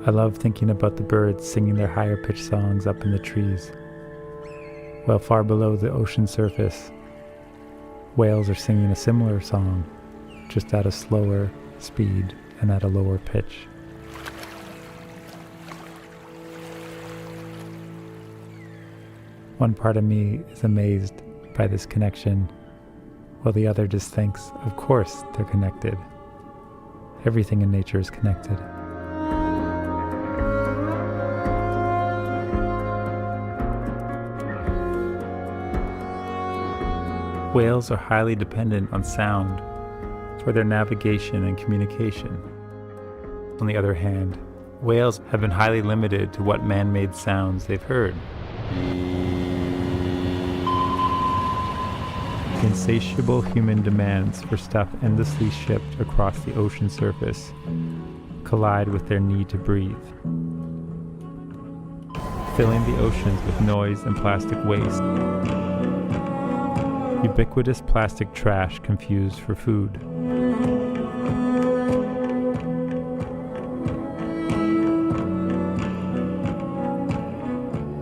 I love thinking about the birds singing their higher pitched songs up in the trees, while far below the ocean surface, whales are singing a similar song, just at a slower speed and at a lower pitch. One part of me is amazed by this connection, while the other just thinks, of course they're connected. Everything in nature is connected. Whales are highly dependent on sound for their navigation and communication. On the other hand, whales have been highly limited to what man-made sounds they've heard. The insatiable human demands for stuff endlessly shipped across the ocean surface collide with their need to breathe, filling the oceans with noise and plastic waste. Ubiquitous plastic trash confused for food.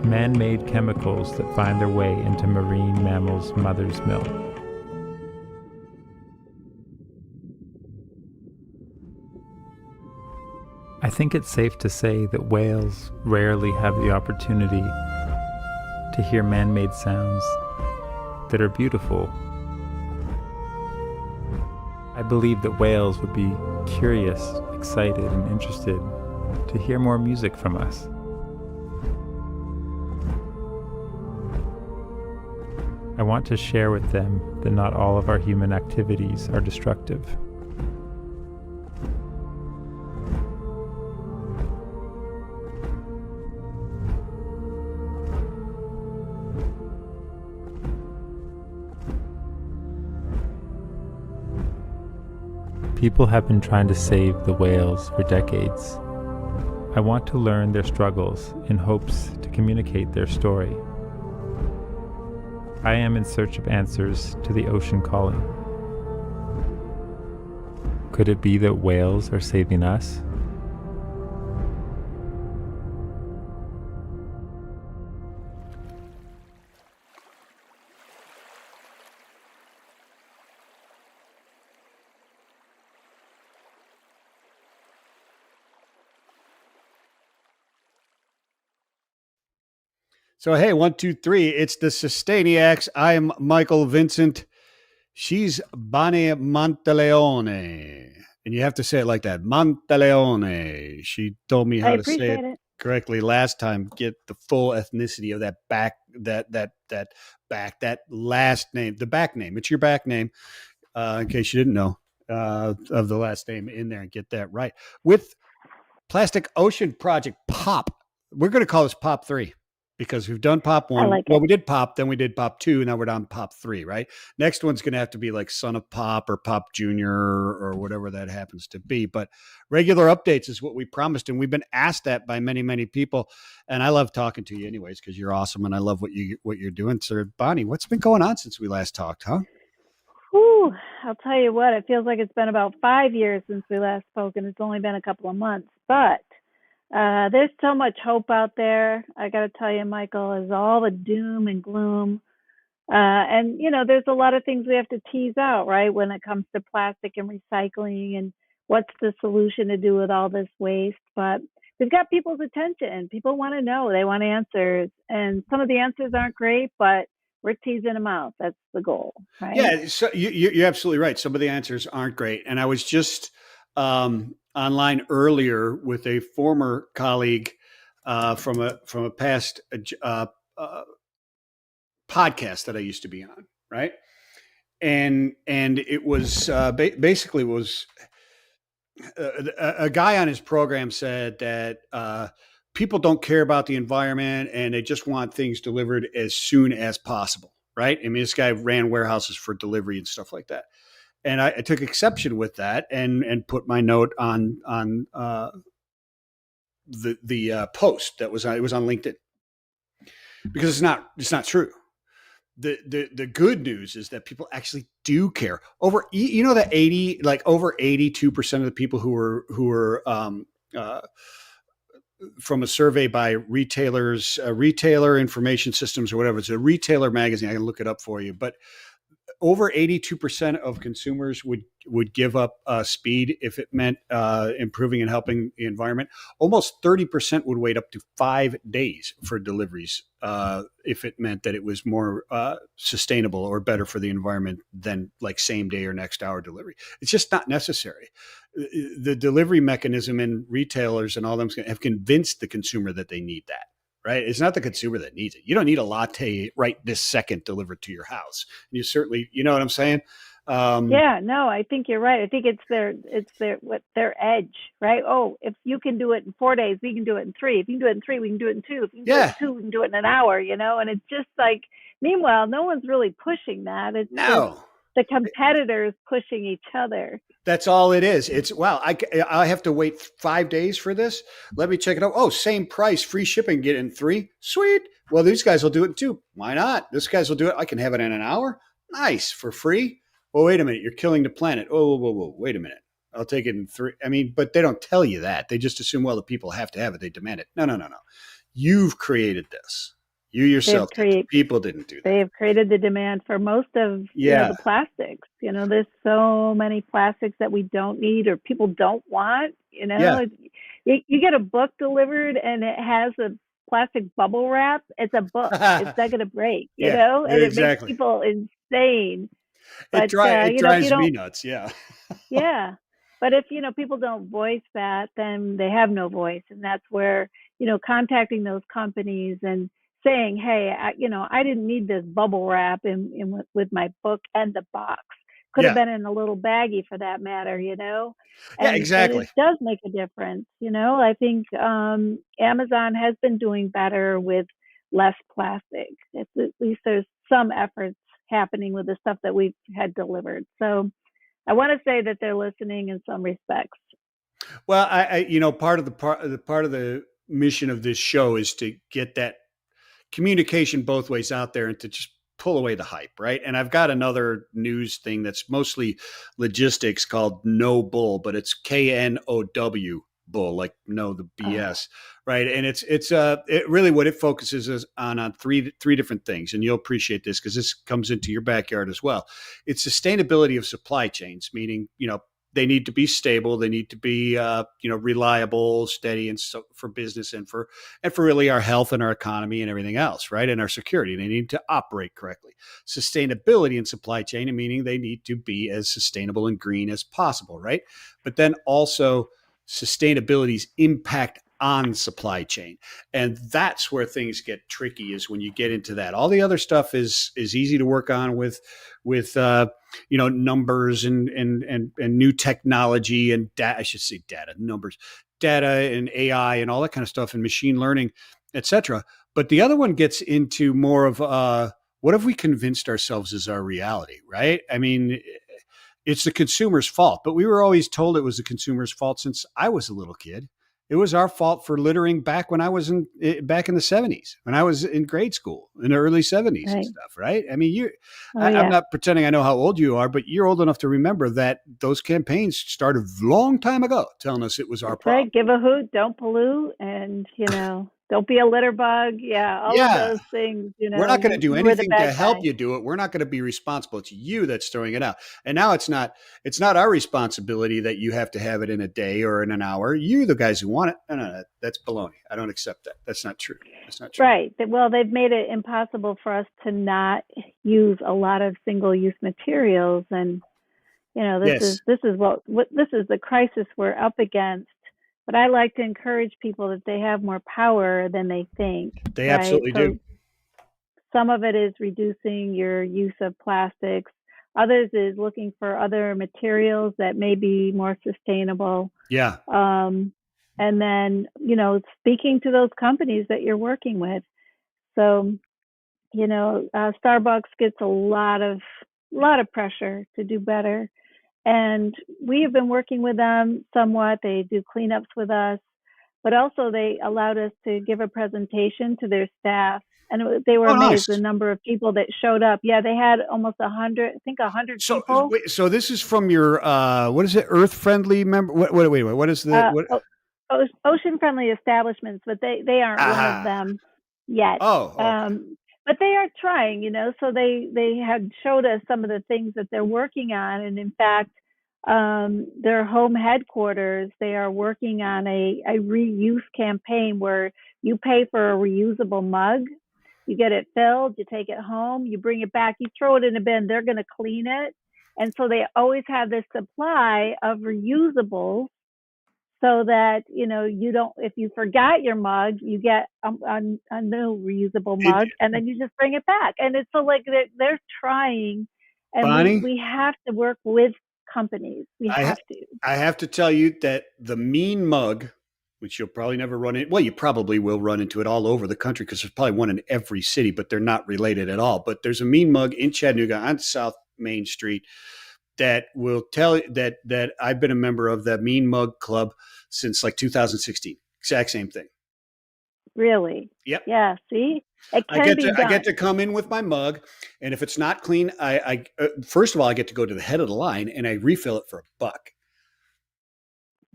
Man-made chemicals that find their way into marine mammals' mother's milk. I think it's safe to say that whales rarely have the opportunity to hear man-made sounds that are beautiful. I believe that whales would be curious, excited, and interested to hear more music from us. I want to share with them that not all of our human activities are destructive. People have been trying to save the whales for decades. I want to learn their struggles in hopes to communicate their story. I am in search of answers to the ocean calling. Could it be that whales are saving us? So, hey, 1, 2, 3, it's the Sustainiacs. I'm Michael Vincent. She's Bonnie Monteleone. And you have to say it like that, Monteleone. She told me how I to say appreciate it it. correctly last time. Get the full ethnicity of that last name, the back name. It's your back name, in case you didn't know, of the last name in there, and get that right. With Plastic Ocean Project Pop. We're going to call this Pop 3 because we've done Pop 1. like Well, it. we did Pop, then we did Pop 2. Now we're down Pop 3, right? Next one's going to have to be like Son of Pop or Pop Junior or whatever that happens to be. But regular updates is what we promised. And we've been asked that by many, many people. And I love talking to you anyways because you're awesome. And I love what you're doing. So, Bonnie, what's been going on since we last talked, huh? Whew, I'll tell you what, it feels like it's been about 5 years since we last spoke, and it's only been a couple of months. But there's so much hope out there. I got to tell you, Michael, is all the doom and gloom. And, there's a lot of things we have to tease out, right, when it comes to plastic and recycling and what's the solution to do with all this waste. But we've got people's attention. People want to know, they want answers. And some of the answers aren't great, but we're teasing them out. That's the goal, right? Yeah, so you're absolutely right. Some of the answers aren't great. And I was just online earlier with a former colleague from a past podcast that I used to be on, right? And it was basically was a guy on his program said that people don't care about the environment and they just want things delivered as soon as possible, right? I mean, this guy ran warehouses for delivery and stuff like that. And I took exception with that and put my note on the post that was it was on LinkedIn because it's not true. The good news is that people actually do care. That over 82% of the people who were from a survey by retailers, retailer information systems or whatever. It's a retailer magazine. I can look it up for you, but over 82% of consumers would give up speed if it meant improving and helping the environment. Almost 30% would wait up to 5 days for deliveries if it meant that it was more sustainable or better for the environment than like same day or next hour delivery. It's just not necessary. The delivery mechanism and retailers and all them have convinced the consumer that they need that. Right? It's not the consumer that needs it. You don't need a latte right this second delivered to your house. You certainly, you know what I'm saying? Yeah, no, I think you're right. I think it's their edge, right? Oh, if you can do it in 4 days, we can do it in 3. If you can do it in 3, we can do it in 2. If you can do it in 2, we can do it in an hour, And it's just like, meanwhile, no one's really pushing that. It's just the competitors pushing each other. That's all it is. It's, wow, I have to wait 5 days for this. Let me check it out. Oh, same price, free shipping, get it in 3. Sweet. Well, these guys will do it in 2. Why not? This guys will do it. I can have it in an hour. Nice. For free. Well, wait a minute. You're killing the planet. Oh, whoa. Wait a minute. I'll take it in 3. I mean, but they don't tell you that. They just assume, well, the people have to have it. They demand it. No. You've created this. You yourself, people didn't do that. They have created the demand for most of the plastics. There's so many plastics that we don't need or people don't want. You get a book delivered and it has a plastic bubble wrap. It's a book. It's not going to break. And it makes people insane. But, it drives me nuts. Yeah. Yeah. But if, people don't voice that, then they have no voice. And that's where, contacting those companies and saying, hey, I didn't need this bubble wrap with my book and the box. Could have been in a little baggie for that matter, And, yeah, exactly. It does make a difference. I think Amazon has been doing better with less plastic. At least there's some efforts happening with the stuff that we've had delivered. So I want to say that they're listening in some respects. Well, I part of the mission of this show is to get that communication both ways out there and to just pull away the hype, right? And I've got another news thing that's mostly logistics called No Bull, but it's KNOW Bull, like no the BS, right? And it really what it focuses is on three different things, and you'll appreciate this because this comes into your backyard as well. It's sustainability of supply chains, meaning they need to be stable. They need to be, reliable, steady, and so for business and for really our health and our economy and everything else, right? And our security. They need to operate correctly. Sustainability in supply chain, meaning they need to be as sustainable and green as possible, right? But then also sustainability's impact on supply chain. And that's where things get tricky is when you get into that. All the other stuff is easy to work on with numbers and new technology and data, I should say data and AI and all that kind of stuff and machine learning, et cetera. But the other one gets into more of what have we convinced ourselves is our reality, right? I mean, it's the consumer's fault, but we were always told it was the consumer's fault since I was a little kid. It was our fault for littering back when I was back in the 70s, when I was in grade school in the early 70s and stuff, right? I mean, I'm not pretending I know how old you are, but you're old enough to remember that those campaigns started a long time ago telling us it was our problem. Right. Give a hoot, don't pollute, and, don't be a litter bug. Yeah, all of those things. We're not going to do anything to help you do it. We're not going to be responsible. It's you that's throwing it out. And now it's not our responsibility that you have to have it in a day or in an hour. You're the guys who want it. No, that's baloney. I don't accept that. That's not true. That's not true. Right. Well, they've made it impossible for us to not use a lot of single-use materials, and this is the crisis we're up against. But I like to encourage people that they have more power than they think. They absolutely do. Some of it is reducing your use of plastics. Others is looking for other materials that may be more sustainable. Yeah. And then, speaking to those companies that you're working with. So, Starbucks gets a lot of pressure to do better. And we have been working with them somewhat. They do cleanups with us, but also they allowed us to give a presentation to their staff. And they were amazed the number of people that showed up. Yeah, they had almost 100, I think 100 people. So this is from your, what is it, Earth Friendly member? Wait, what is the? ocean friendly establishments, but they aren't one of Ah. them yet. Oh, okay. But they are trying, so they had showed us some of the things that they're working on, and in fact, their home headquarters, they are working on a reuse campaign where you pay for a reusable mug. You get it filled, you take it home, you bring it back, you throw it in a bin, they're going to clean it. And so they always have this supply of reusables so that, you don't, if you forgot your mug, you get a new reusable It, mug and then you just bring it back. And it's so like they're trying, and Bonnie, we have to work with companies. We I have to. I have to tell you that the mean mug, which you'll probably never run into, well, you probably will run into it all over the country because there's probably one in every city, but they're not related at all. But there's a mean mug in Chattanooga on South Main Street that will tell you that I've been a member of that Mean Mug Club since like 2016. Exact same thing. Really? Yep. Yeah. See, it I can get be to I done. get to come in with my mug, and if it's not clean, I first of all I get to go to the head of the line and I refill it for $1.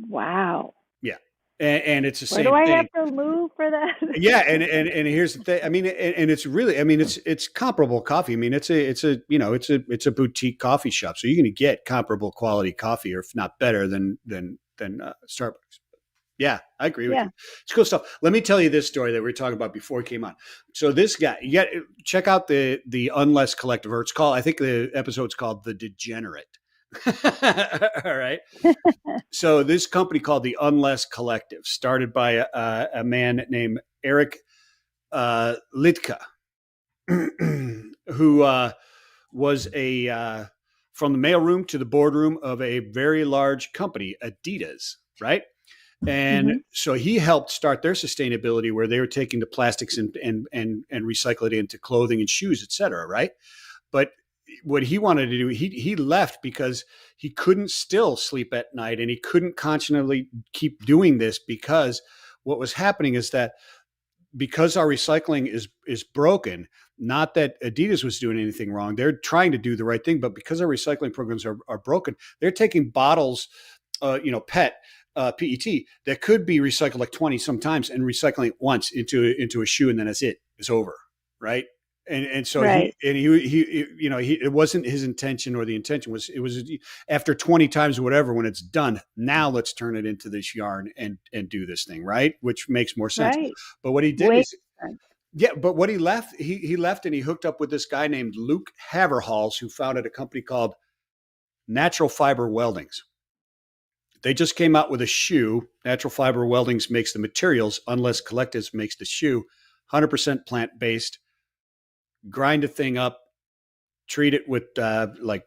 Wow. Yeah, and it's the Where do same I thing. have to move for that? Yeah, and here's the thing. I mean, and it's really, I mean, it's comparable coffee. I mean, it's a boutique coffee shop, so you're going to get comparable quality coffee, or if not better than Starbucks. Yeah, I agree with Yeah. you. It's cool stuff. Let me tell you this story that we were talking about before it came on. So this guy, check out the Unless Collective, or it's called, I think the episode's called The Degenerate. All right. So this company called the Unless Collective, started by a man named Eric Litka, who was from the mailroom to the boardroom of a very large company, Adidas, right? And Mm-hmm. so he helped start their sustainability, where they were taking the plastics and recycle it into clothing and shoes, et cetera, right? But what he wanted to do, he left because he couldn't still sleep at night, and he couldn't consciously keep doing this, because what was happening is that because our recycling is broken, not that Adidas was doing anything wrong. They're trying to do the right thing, but because our recycling programs are broken, they're taking bottles, PET, PET, that could be recycled like 20 sometimes, and recycling it once into a shoe, and then that's it. It's over, right? And so Right. it wasn't his intention, or the intention was, it was after 20 times or whatever, when it's done, now let's turn it into this yarn and do this thing, right? Which makes more sense. Right. But what he did Way. is, yeah, but what he left, he left and he hooked up with this guy named Luke Haverhals, who founded a company called Natural Fiber Weldings. They just came out with a shoe. Natural Fiber Weldings makes the materials. Unless Collectives makes the shoe. 100% plant-based. Grind a thing up, treat it with like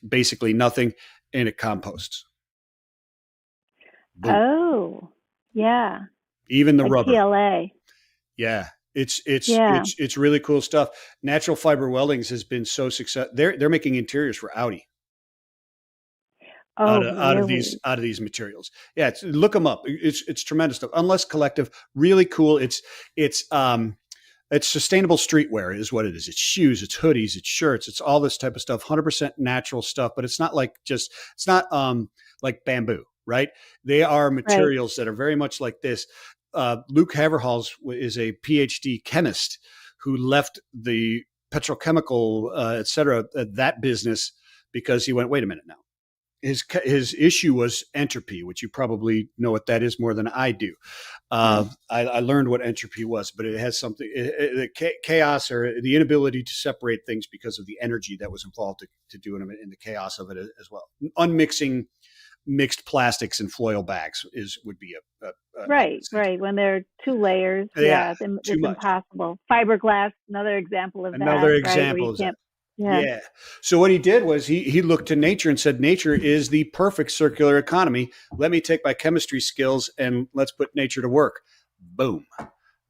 basically nothing, and it composts. Boom. Oh, yeah. Even the like rubber. PLA. Yeah. It's Yeah. it's really cool stuff. Natural Fiber Weldings has been so successful. They're making interiors for Audi. Oh, Out of really? these materials. Yeah, look them up. It's tremendous stuff. Unless Collective, really cool. It's sustainable streetwear is what it is. It's shoes, it's hoodies, it's shirts, it's all this type of stuff. 100% natural stuff, but it's not like like bamboo, right? They are materials that are very much like this. Luke Haverhals is a PhD chemist who left the petrochemical, et cetera, that business, because he went, wait a minute now. His issue was entropy, which you probably know what that is more than I do. I learned what entropy was, but it has something, chaos, or the inability to separate things because of the energy that was involved to do them in the chaos of it as well. Unmixing mixed plastics and foil bags would be a right. When they're two layers, yeah, it's too much. impossible. Fiberglass, another example of Another that. example right? is that. Yeah. Yeah. So what he did was he looked to nature and said, nature is the perfect circular economy. Let me take my chemistry skills and let's put nature to work. Boom.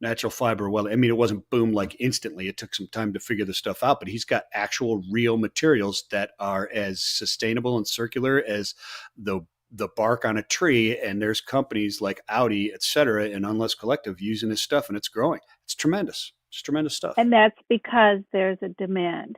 Natural fiber. Well, I mean, it wasn't boom like instantly. It took some time to figure this stuff out, but he's got actual real materials that are as sustainable and circular as the bark on a tree. And there's companies like Audi, et cetera, and Unless Collective using this stuff, and it's growing. It's tremendous. It's tremendous stuff. And that's because there's a demand.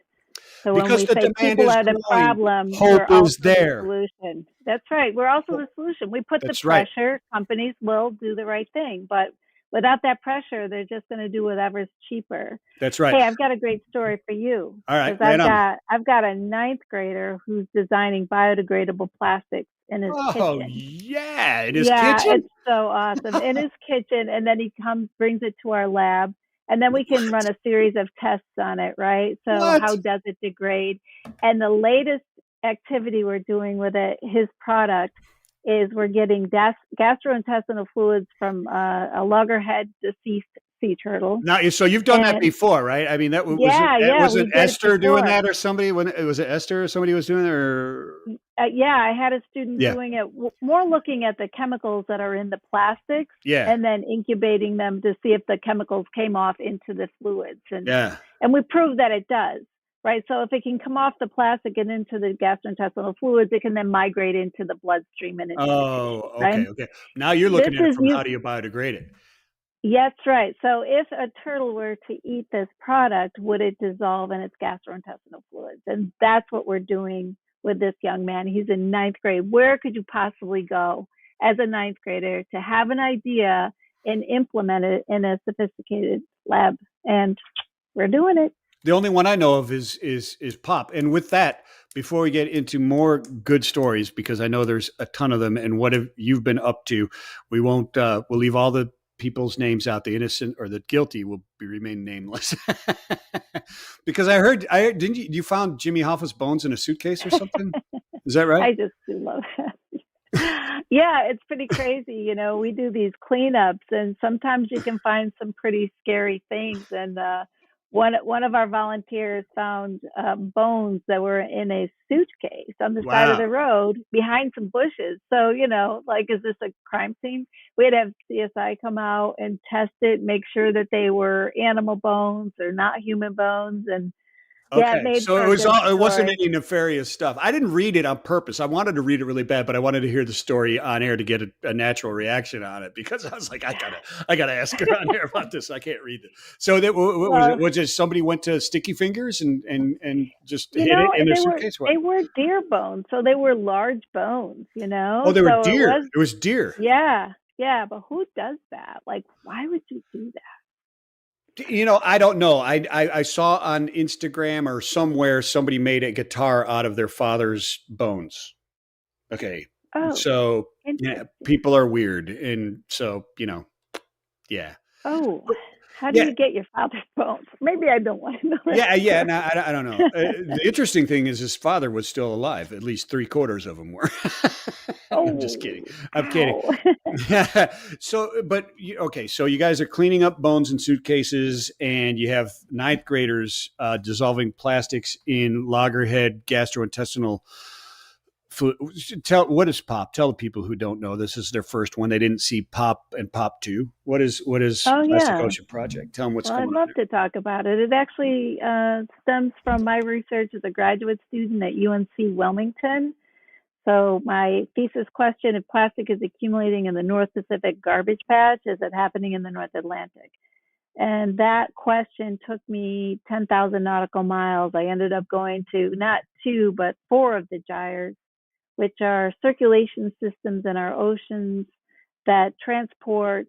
So when Because we the say demand people is are the growing, problem, hope we're is also the there. solution. That's right. We're also the solution. We put the That's right. pressure, companies will do the right thing, but without that pressure, they're just going to do whatever's cheaper. That's right. Hey, I've got a great story for you. All right, Because right on. I've got a ninth grader who's designing biodegradable plastics in his Oh kitchen. yeah, in his Yeah, kitchen. it's so awesome. In his kitchen, and then he brings it to our lab, and then we can run a series of tests on it, right? So What? how does it degrade? And the latest activity we're doing with it, his product, is we're getting gastrointestinal fluids from a loggerhead deceased sea turtle. Now, so you've done that And before, right? I mean, that yeah, was we it did it Esther doing before. that, or somebody when it was it Esther or somebody was doing it, or Yeah, I had a student yeah, doing it more looking at the chemicals that are in the plastics yeah, and then incubating them to see if the chemicals came off into the fluids. yeah. And we proved that it does, right? So if it can come off the plastic and into the gastrointestinal fluids, it can then migrate into the bloodstream and into the tissue, Oh, right? okay. Now you're This looking at it is from you. how do you biodegrade it? Yes, right. So if a turtle were to eat this product, would it dissolve in its gastrointestinal fluids? And that's what we're doing with this young man. He's in ninth grade. Where could you possibly go as a ninth grader to have an idea and implement it in a sophisticated lab? And we're doing it. The only one I know of is Pop. And with that, before we get into more good stories, because I know there's a ton of them, and what have you've been up to, we won't. We'll leave all the people's names out. The innocent or the guilty will remain nameless. Because I didn't you found Jimmy Hoffa's bones in a suitcase or something? Is that right? I just do love that. Yeah, it's pretty crazy. We do these cleanups, and sometimes you can find some pretty scary things. And one of our volunteers found bones that were in a suitcase on the side of Wow. the road behind some bushes. So, like, is this a crime scene? We had to have CSI come out and test it, make sure that they were animal bones or not human bones. And yeah, it Okay, made so for a good it wasn't story. any nefarious stuff. I didn't read it on purpose. I wanted to read it really bad, but I wanted to hear the story on air to get a natural reaction on it because I was like, I gotta ask her on air about this. I can't read it. So that what was it? Well, Was it somebody went to Sticky Fingers and just hid it in their they were suitcase? What? they were deer bones, so they were large bones, Oh, they were So it deer. was, It was deer. yeah, yeah. But who does that? Like, why would you do that? I don't know. I saw on Instagram or somewhere somebody made a guitar out of their father's bones. Okay. Oh, So, yeah, interesting. people are weird. And so, yeah. Oh, how do Yeah. you get your father's bones? Maybe I don't want to know that Yeah. Yeah. story. No, I don't know. The interesting thing is his father was still alive. At least three-quarters of them were. I'm just Oh, kidding. I'm kidding. ow. So, but okay. So you guys are cleaning up bones in suitcases and you have ninth graders dissolving plastics in loggerhead gastrointestinal food. What is Pop? Tell the people who don't know. This is their first one. They didn't see Pop and Pop 2. What is Oh, Plastic yeah. Ocean Project? Tell them what's Well, going I'd on love there. to talk about it. It actually stems from my research as a graduate student at UNC Wilmington. So my thesis question, if plastic is accumulating in the North Pacific garbage patch, is it happening in the North Atlantic? And that question took me 10,000 nautical miles. I ended up going to not two, but four of the gyres, which are circulation systems in our oceans that transport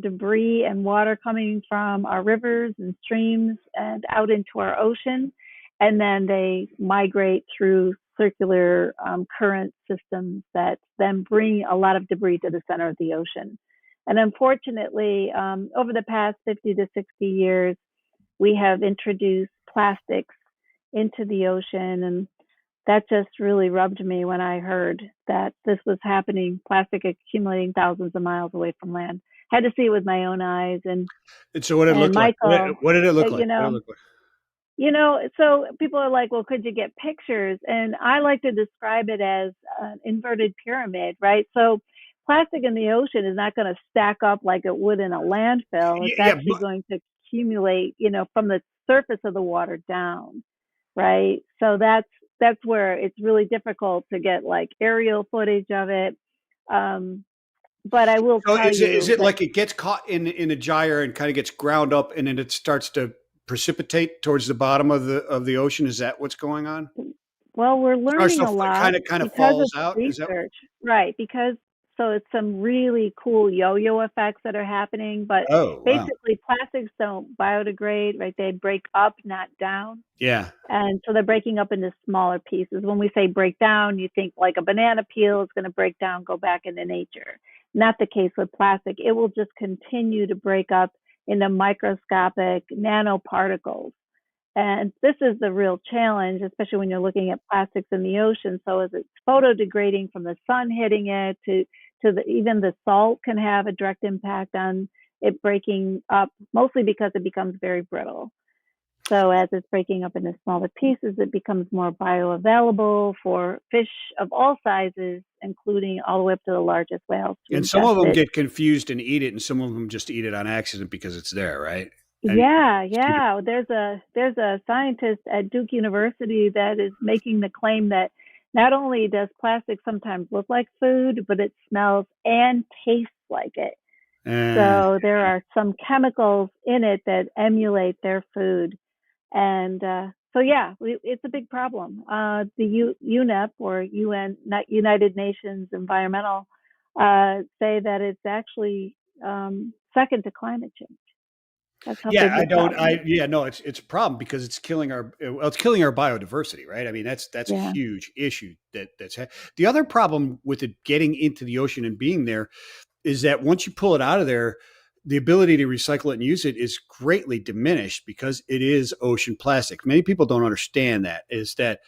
debris and water coming from our rivers and streams and out into our ocean. And then they migrate through circular current systems that then bring a lot of debris to the center of the ocean. And unfortunately, over the past 50 to 60 years, we have introduced plastics into the ocean. And that just really rubbed me when I heard that this was happening, plastic accumulating thousands of miles away from land. I had to see it with my own eyes. And so what did it And look like? Michael, What did it look like? you What did it know, look like? so people are like, well, could you get pictures? And I like to describe it as an inverted pyramid, right? So plastic in the ocean is not going to stack up like it would in a landfill. It's Yeah. actually going to accumulate, from the surface of the water down, right? So that's where it's really difficult to get like aerial footage of it. But I will So tell is you it that like it gets caught in a gyre and kind of gets ground up and then it starts to precipitate towards the bottom of the ocean? Is that what's going on? Well, we're Or learning so a lot kind of because of falls out. Is that? research, right? Because so it's some really cool yo-yo effects that are happening, but Oh, wow. basically plastics don't biodegrade, right? They break up, not down. Yeah. And so they're breaking up into smaller pieces. When we say break down, you think like a banana peel is going to break down, go back into nature. Not the case with plastic. It will just continue to break up into microscopic nanoparticles. And this is the real challenge, especially when you're looking at plastics in the ocean. So as it's photodegrading from the sun hitting it even the salt can have a direct impact on it breaking up, mostly because it becomes very brittle. So as it's breaking up into smaller pieces, it becomes more bioavailable for fish of all sizes, including all the way up to the largest whales to And some ingest of them it. get confused and eat it, and some of them just eat it on accident because it's there, right? And Yeah. There's a scientist at Duke University that is making the claim that not only does plastic sometimes look like food, but it smells and tastes like it. uh, So there are some chemicals in it that emulate their food. And so, yeah, it's a big problem. The UNEP, or United Nations Environmental, say that it's actually second to climate change. That's how yeah, big the problem is. no, it's a problem because it's killing it's killing our biodiversity, right? I mean, that's a Yeah, huge issue the other problem with it getting into the ocean and being there is that once you pull it out of there, the ability to recycle it and use it is greatly diminished because it is ocean plastic. Many people don't understand that is that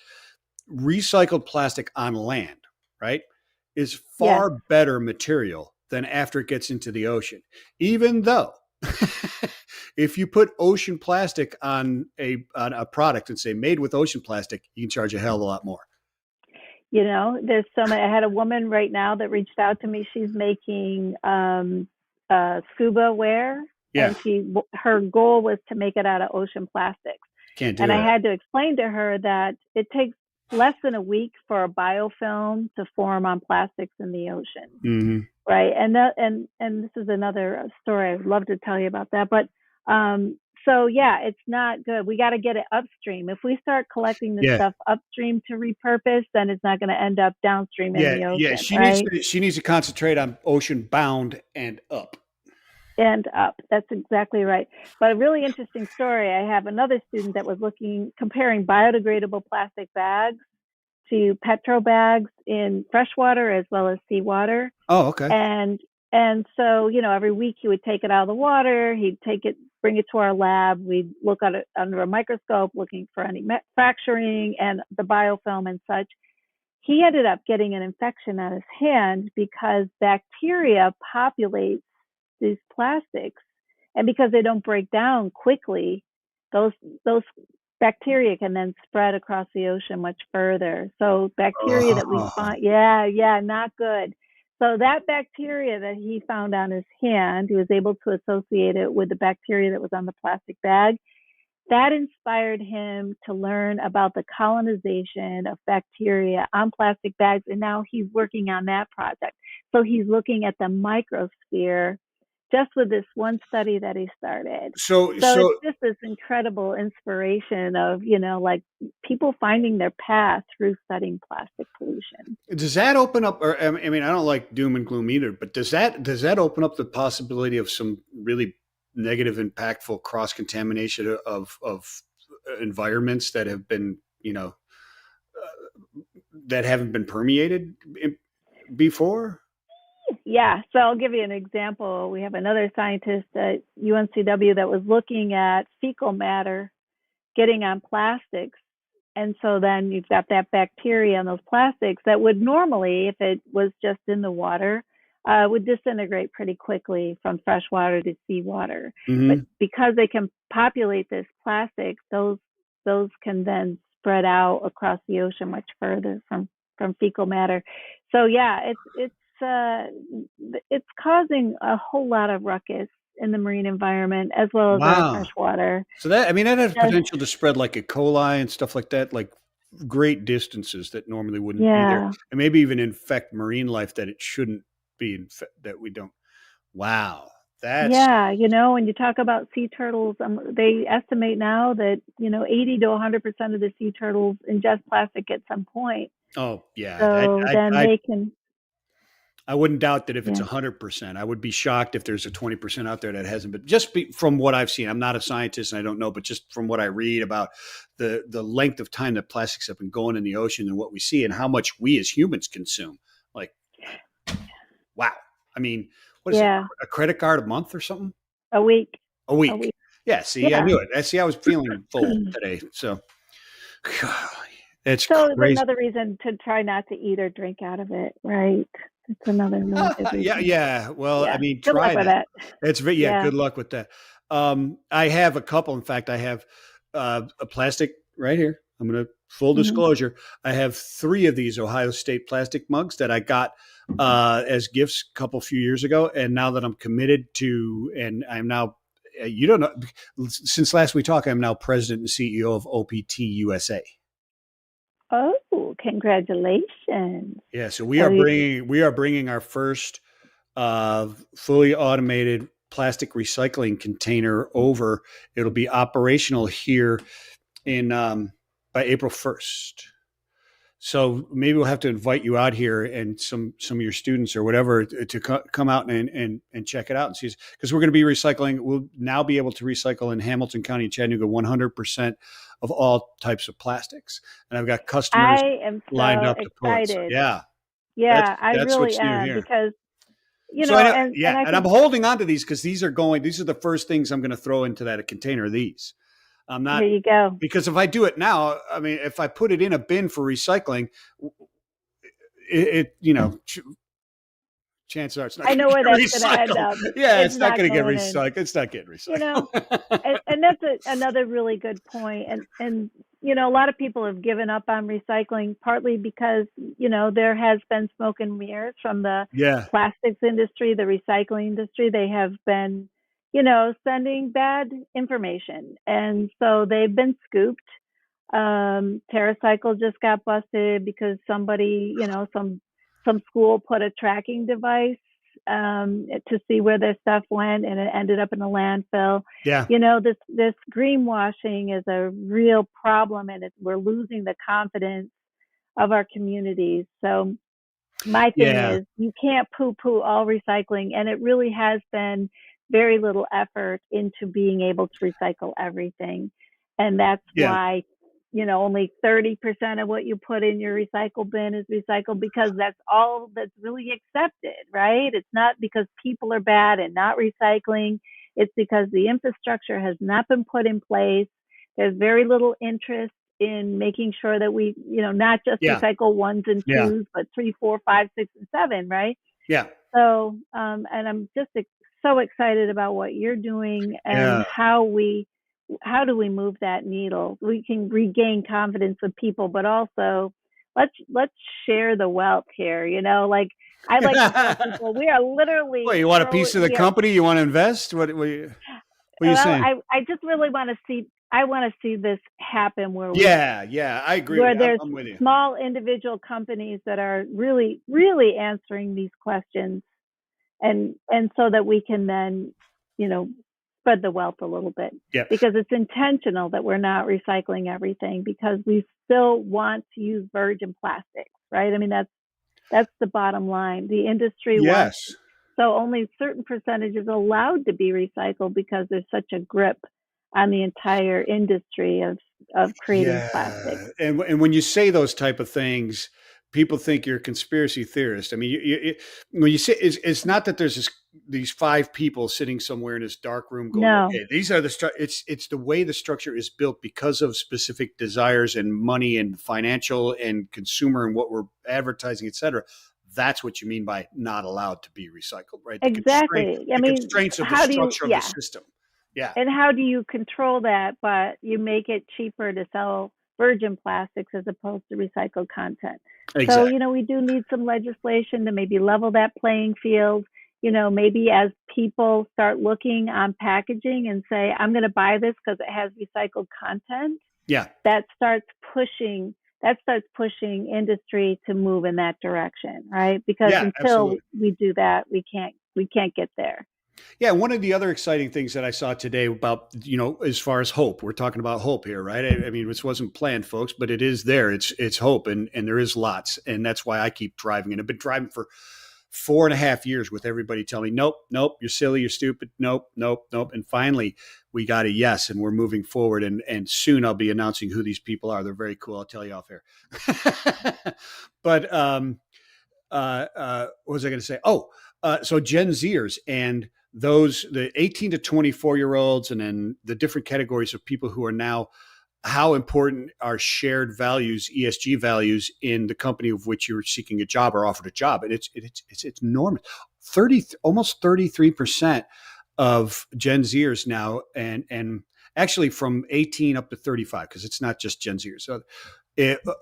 recycled plastic on land, right, is yeah. far better material than after it gets into the ocean. Even though if you put ocean plastic on a product and say made with ocean plastic, you can charge a hell of a lot more. There's I had a woman right now that reached out to me. She's making scuba wear, Yeah, and her goal was to make it out of ocean plastics. can't do And I that. had to explain to her that it takes less than a week for a biofilm to form on plastics in the ocean, Mm-hmm. right? And this is another story I'd love to tell you about that. But so yeah, it's not good. We got to get it upstream. If we start collecting this Yeah, stuff upstream to repurpose, then it's not going to end up downstream in yeah, the yeah. ocean, right? She needs to concentrate on ocean bound and up. And up. That's exactly right. But a really interesting story. I have another student that was comparing biodegradable plastic bags to petro bags in freshwater as well as seawater. Oh, okay. And so, every week he would take it out of the water, he'd take it, bring it to our lab, we'd look at it under a microscope looking for any fracturing and the biofilm and such. He ended up getting an infection on his hand because bacteria populate these plastics, and because they don't break down quickly, those bacteria can then spread across the ocean much further. So bacteria that we Oh. find, yeah, not good. So that bacteria that he found on his hand, he was able to associate it with the bacteria that was on the plastic bag. That inspired him to learn about the colonization of bacteria on plastic bags, and now he's working on that project. So he's looking at the microsphere just with this one study that he started. So, So it's so just this incredible inspiration of, like people finding their path through studying plastic pollution. does that open up? Or I mean, I don't like doom and gloom either, but does that open up the possibility of some really negative, impactful cross contamination of environments that have been, that haven't been permeated before? Yeah, so I'll give you an example. We have another scientist at UNCW that was looking at fecal matter getting on plastics. And so then you've got that bacteria on those plastics that would normally, if it was just in the water, would disintegrate pretty quickly from fresh water to seawater. But Mm-hmm. because they can populate this plastic, those can then spread out across the ocean much further from fecal matter. So yeah, it's causing a whole lot of ruckus in the marine environment as well as our Wow. freshwater. So that has Just, potential to spread like E. coli and stuff like that, like great distances that normally wouldn't be there, yeah, and maybe even infect marine life that it shouldn't be that we don't. Wow. That's Yeah, when you talk about sea turtles, they estimate now that 80 to 100% of the sea turtles ingest plastic at some point. oh yeah. So then they can, I wouldn't doubt that if it's yeah, 100%. I would be shocked if there's a 20% out there that hasn't. But from what I've seen, I'm not a scientist and I don't know, but just from what I read about the length of time that plastics have been going in the ocean and what we see and how much we as humans consume, like wow. I mean, what is it? yeah, A credit card a month or something? a week, A a week? week. Yeah. See, I Yeah. knew it. I was feeling full today. So it's So it's crazy. another reason to try not to eat or drink out of it, right? It's another really good Yeah, reason. yeah. Well, I Yeah. mean, Good luck try with that. that. Yeah. Yeah. Good luck with that. I have a couple. In fact, I have a plastic right here. I'm gonna full Hmm. disclosure. I have 3 of these Ohio State plastic mugs that I got as gifts a couple few years ago, and now that I'm committed to, and I'm now. You don't know. Since last we talked, I'm now president and CEO of OPT USA. Oh, congratulations. Yeah, so So we are bringing our first fully automated plastic recycling container over. It'll be operational here in by April 1st. So maybe we'll have to invite you out here and some of your students or whatever to come out and check it out and see, because we're going to be recycling. We'll now be able to recycle in Hamilton County, Chattanooga, 100% of all types of plastics. And I've got customers I am lined so up to put. So, excited. yeah, Yeah, I that's really what's new am here. because, So I know, and yeah, I and I'm think holding on to these because these are the first things I'm going to throw into that container. These, I'm here not, you go. because if I do it now, I mean, if I put it in a bin for recycling, chances are it's not I going know to where get that's going to end recycled. up. Yeah, It's it's not not going to get going in. recycled. It's not getting You know, recycled. and that's another really good point. And a lot of people have given up on recycling partly because there has been smoke and mirrors from the Yeah, plastics industry, the recycling industry. They have been sending bad information, and so they've been scooped. TerraCycle just got busted because somebody, some school put a tracking device to see where their stuff went, and it ended up in a landfill. yeah, This greenwashing is a real problem, and we're losing the confidence of our communities. So my thing yeah, is, you can't poo-poo all recycling, and it really has been very little effort into being able to recycle everything, and that's yeah, why only 30% of what you put in your recycle bin is recycled, because that's all that's really accepted, right? It's not because people are bad and not recycling. It's because the infrastructure has not been put in place. There's very little interest in making sure that we, not just yeah, recycle ones and yeah, twos, but three, four, five, six, and seven, right? yeah, So, and I'm just so excited about what you're doing and yeah, how do we move that needle? We can regain confidence with people, but also let's share the wealth here. Like I like to tell yeah. people, we are literally Well, you want a piece of the company? You want to invest? What are you well, saying? I just really want to see. I want to see this happen Yeah, yeah, I agree with where you. there's I'm with you. small individual companies that are really, really answering these questions, and so that we can then, you know, spread the wealth a little bit, Yeah, because it's intentional that we're not recycling everything, because we still want to use virgin plastics, right? I mean, that's the bottom line. The industry wants, yes. so only certain percentage is allowed to be recycled because there's such a grip on the entire industry of creating Yeah, plastics. and when you say those type of things, people think you're a conspiracy theorist. I mean, when you say it's not that there's these 5 people sitting somewhere in this dark room going, No, okay, these are the it's the way the structure is built because of specific desires and money and financial and consumer and what we're advertising, et cetera. That's what you mean by not allowed to be recycled, right? exactly. I The mean, constraints of the how do you, structure of the yeah. system. Yeah, And how do you control that, but you make it cheaper to sell virgin plastics as opposed to recycled content? So, exactly. we do need some legislation to maybe level that playing field. Maybe as people start looking on packaging and say, I'm going to buy this because it has recycled content, Yeah, that starts pushing industry to move in that direction, right? Because yeah, until absolutely. we do that, we can't get there. Yeah, one of the other exciting things that I saw today about, as far as hope, we're talking about hope here, right? I mean, this wasn't planned, folks, but it is there. It's hope, and there is lots, and that's why I keep driving. And I've been driving for 4.5 years with everybody telling me, nope, nope, you're silly, you're stupid, nope, nope, nope. And finally, we got a yes, and we're moving forward. And soon I'll be announcing who these people are. They're very cool. I'll tell you off air. But what was I going to say? So Gen Zers and the 18 to 24 year olds, and then the different categories of people who are now, how important are shared values, ESG values, in the company of which you're seeking a job or offered a job? And it's enormous. Almost 33% of Gen Zers now, and actually from 18 up to 35, because it's not just Gen Zers. So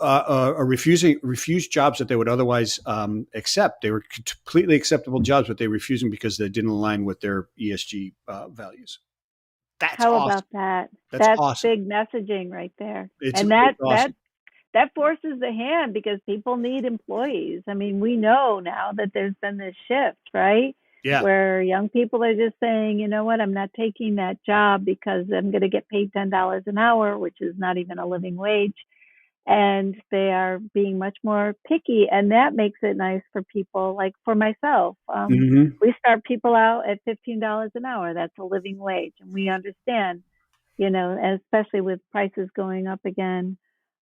are refused jobs that they would otherwise accept. They were completely acceptable jobs, but they refused them because they didn't align with their ESG values. That's How awesome. about that? That's That's awesome. big messaging right there. It's And awesome. that forces the hand, because people need employees. I mean, we know now that there's been this shift, right? Yeah. Where young people are just saying, you know what, I'm not taking that job because I'm going to get paid $10 an hour, which is not even a living wage. And they are being much more picky, and that makes it nice for people like for myself. We start people out at $15 an hour. That's a living wage, and we understand, and especially with prices going up again,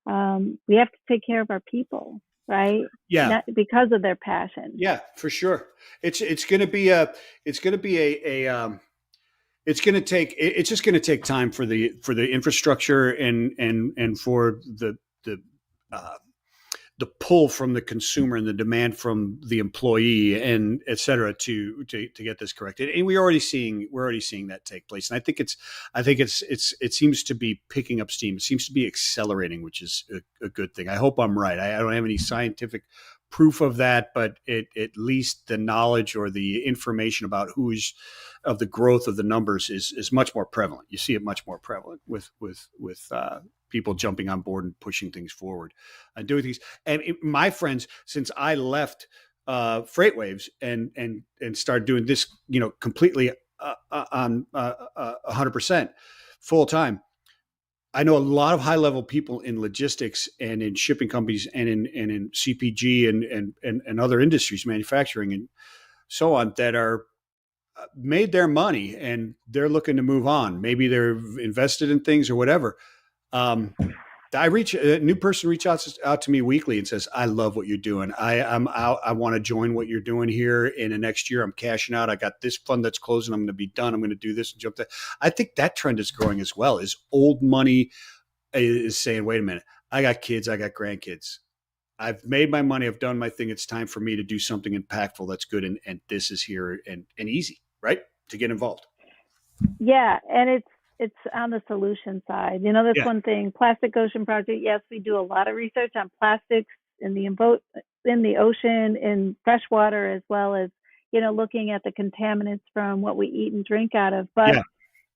we have to take care of our people, right? Yeah. Not because of their passion. Yeah, for sure. It's going to be it's going to take time for the infrastructure and for uh, the pull from the consumer and the demand from the employee and et cetera to get this corrected. And we're already seeing that take place. And it seems to be picking up steam. It seems to be accelerating, which is a good thing. I hope I'm right. I don't have any scientific proof of that, but at least the knowledge or the information about of the growth of the numbers is much more prevalent. You see it much more prevalent with people jumping on board and pushing things forward and doing things. And my friends, since I left FreightWaves and started doing this, completely on 100% full time, I know a lot of high level people in logistics and in shipping companies and in CPG and other industries, manufacturing and so on, that are made their money and they're looking to move on. Maybe they're invested in things or whatever. A new person reaches out to me weekly and says, I love what you're doing. I'm out. I want to join what you're doing here in the next year. I'm cashing out. I got this fund that's closing. I'm going to be done. I'm going to do this and jump that. I think that trend is growing as well. Is old money is saying, wait a minute, I got kids. I got grandkids. I've made my money. I've done my thing. It's time for me to do something impactful that's good. And this is here and easy, right? To get involved. Yeah. And it's on the solution side. That's one thing. Plastic Ocean Project. Yes, we do a lot of research on plastics in the ocean, in freshwater, as well as, looking at the contaminants from what we eat and drink out of. But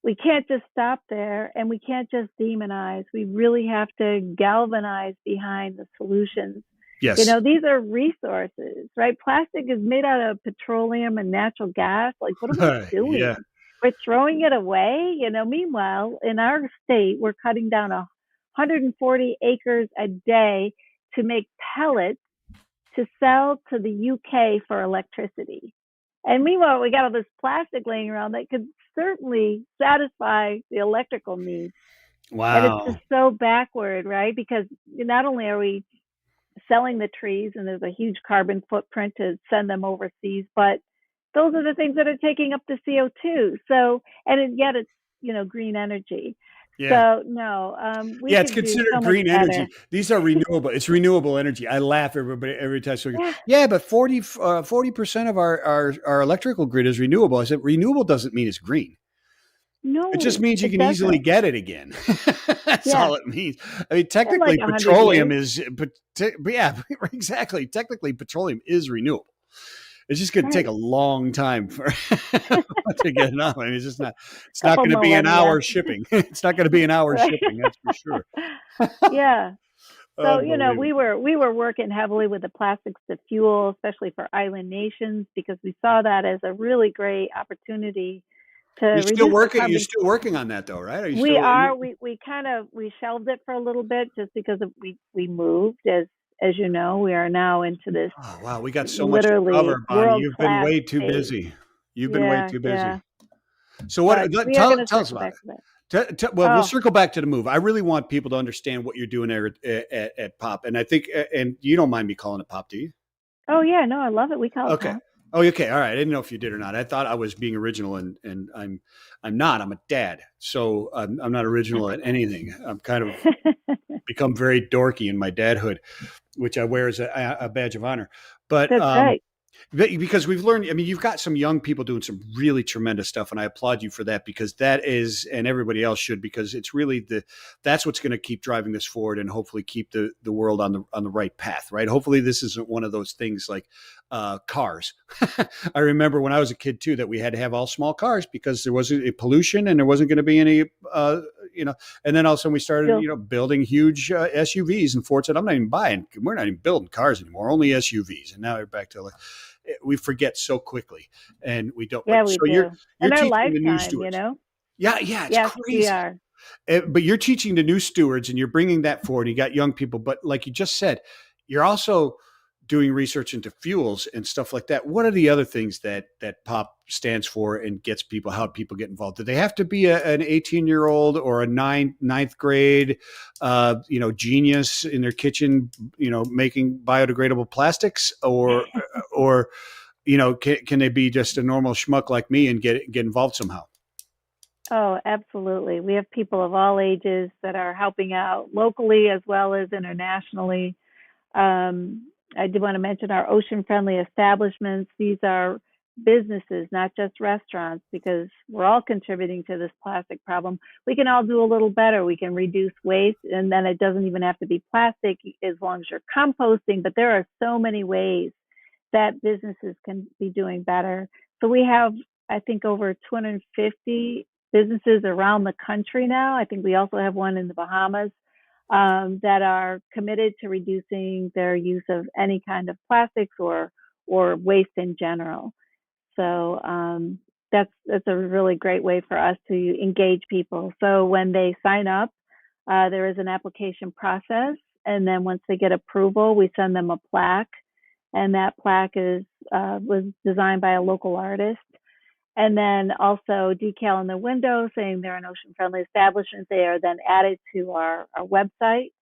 we can't just stop there, and we can't just demonize. We really have to galvanize behind the solutions. Yes. These are resources, right? Plastic is made out of petroleum and natural gas. Like, what are we doing? Yeah. We're throwing it away. Meanwhile, in our state, we're cutting down 140 acres a day to make pellets to sell to the UK for electricity. And meanwhile, we got all this plastic laying around that could certainly satisfy the electrical needs. Wow. And it's just so backward, right? Because not only are we selling the trees, and there's a huge carbon footprint to send them overseas, but those are the things that are taking up the CO2. So, and yet it's, green energy. Yeah. So no, it's considered green energy. These are renewable. It's renewable energy. I laugh every time. So but 40% of our electrical grid is renewable. I said renewable doesn't mean it's green. No, it just means you can easily get it again. That's all it means. I mean, technically, petroleum is, but exactly. Technically, petroleum is renewable. It's just going to take a long time to get it on. I mean, it's just not. It's not going to be an hour shipping. It's not going to be an hour shipping. That's for sure. Yeah. So, Unbelievable. we were working heavily with the plastics to fuel, especially for island nations, because we saw that as a really great opportunity to reduce the You're carbon. still working on that though, right? Are you We still? are. We kind of we shelved it for a little bit just because we moved, as you know. We are now into this Oh, wow. We got so much to literally cover, Bonnie. world You've been class way too space. busy. You've been way Yeah, too yeah. busy. So what, But we are going to tell us circle about back it. to that. Well, we'll Oh, circle back to the move. I really want people to understand what you're doing there at Pop. And I think, and you don't mind me calling it Pop, do you? oh yeah. No, I love it. We call it Okay. pop. Oh, okay. All right. I didn't know if you did or not. I thought I was being original, and I'm not. I'm a dad, so I'm not original at anything. I'm kind of become very dorky in my dadhood, which I wear as a badge of honor. But That's right. because we've learned, I mean, you've got some young people doing some really tremendous stuff, and I applaud you for that, because that is, and everybody else should, because it's really that's what's going to keep driving this forward and hopefully keep the world on the right path, right? Hopefully this isn't one of those things like cars. I remember when I was a kid too, that we had to have all small cars because there wasn't a pollution and there wasn't going to be any, and then all of a sudden we started, building huge SUVs, and Ford said, we're not even building cars anymore, only SUVs. And now we're back to we forget so quickly, and we don't. Yeah, So we do. you're In our teaching the new lifetime, stewards. you know. Yeah, yeah, it's Yes, we crazy. are. But you're teaching the new stewards, and you're bringing that forward. You got young people, but like you just said, you're also doing research into fuels and stuff like that. What are the other things that POP stands for and gets people? How people get involved? Do they have to be an 18-year-old or a ninth grade, genius in their kitchen, making biodegradable plastics, or can they be just a normal schmuck like me and get involved somehow? Oh, absolutely. We have people of all ages that are helping out locally as well as internationally. I did want to mention our ocean friendly establishments. These are businesses, not just restaurants, because we're all contributing to this plastic problem. We can all do a little better. We can reduce waste, and then it doesn't even have to be plastic as long as you're composting. But there are so many ways that businesses can be doing better. So we have, I think, over 250 businesses around the country now. I think we also have one in the Bahamas that are committed to reducing their use of any kind of plastics or waste in general. So that's a really great way for us to engage people. So when they sign up, there is an application process, and then once they get approval, we send them a plaque, and that plaque was designed by a local artist. And then also decal in the window saying they're an ocean friendly establishment. They are then added to our website,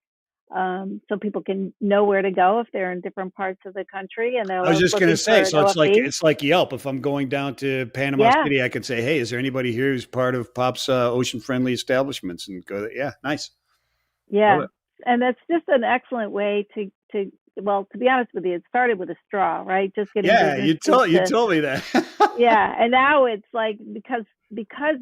so people can know where to go if they're in different parts of the country and they're I was just going to looking say, for an so OFB. it's like Yelp. If I'm going down to Panama Yeah, City, I could say, "Hey, is there anybody here who's part of Pop's ocean friendly establishments?" And go, "Yeah, nice, love yeah, it." and that's just an excellent way to well, to be honest with you, it started with a straw, right? Just getting Yeah, businesses you to, told me that. yeah, and now it's like because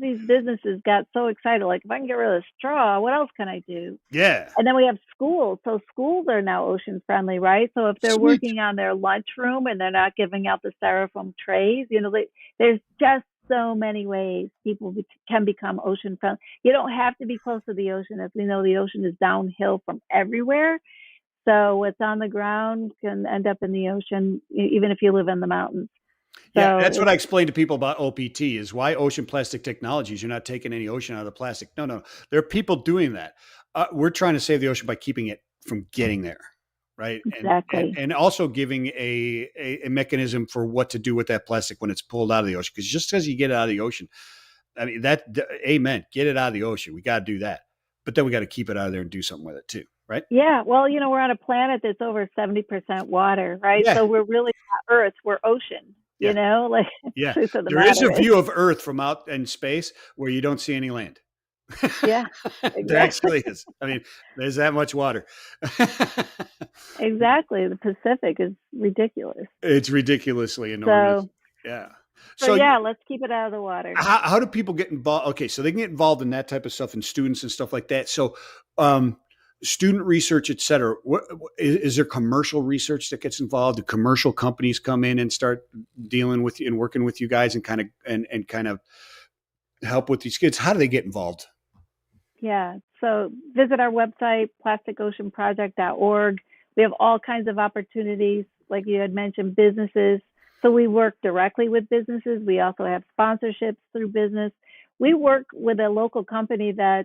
these businesses got so excited, like if I can get rid of the straw, what else can I do? Yeah, And then we have schools. So schools are now ocean friendly, right? So if they're sweet. working on their lunchroom and they're not giving out the styrofoam trays, there's just so many ways people can become ocean friendly. You don't have to be close to the ocean. As we know, the ocean is downhill from everywhere. So what's on the ground can end up in the ocean, even if you live in the mountains. Yeah, So that's what I explained to people about OPT is why Ocean Plastic Technologies. You're not taking any ocean out of the plastic. No. There are people doing that. We're trying to save the ocean by keeping it from getting there, right? exactly. And also giving a mechanism for what to do with that plastic when it's pulled out of the ocean. Because just as you get it out of the ocean, I mean, amen, get it out of the ocean. We got to do that. But then we got to keep it out of there and do something with it too, right? Yeah, well, we're on a planet that's over 70% water, right? Yeah. So we're really not Earth, we're ocean, Yeah. like Yeah. truth of the There is matter a view of Earth from out in space where you don't see any land. Yeah, There exactly. actually is. I mean, there's that much water. Exactly. The Pacific is ridiculous. It's ridiculously enormous. So, Yeah. so So yeah, let's keep it out of the water. how do people get involved? Okay, so they can get involved in that type of stuff and students and stuff like that. So student research, et cetera. Is there commercial research that gets involved? Do commercial companies come in and start dealing with you and working with you guys and kind of help with these kids? How do they get involved? Yeah. So visit our website, plasticoceanproject.org. We have all kinds of opportunities, like you had mentioned, businesses. So we work directly with businesses. We also have sponsorships through business. We work with a local company that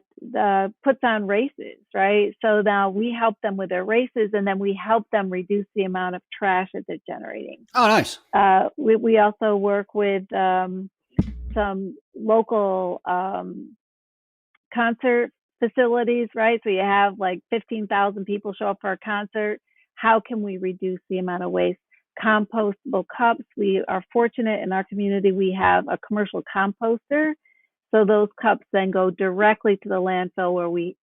puts on races, right? So now we help them with their races, and then we help them reduce the amount of trash that they're generating. Oh, nice. We also work with some local concert facilities, right? So you have like 15,000 people show up for a concert. How can we reduce the amount of waste? Compostable cups. We are fortunate in our community, we have a commercial composter. So those cups then go directly to the landfill where we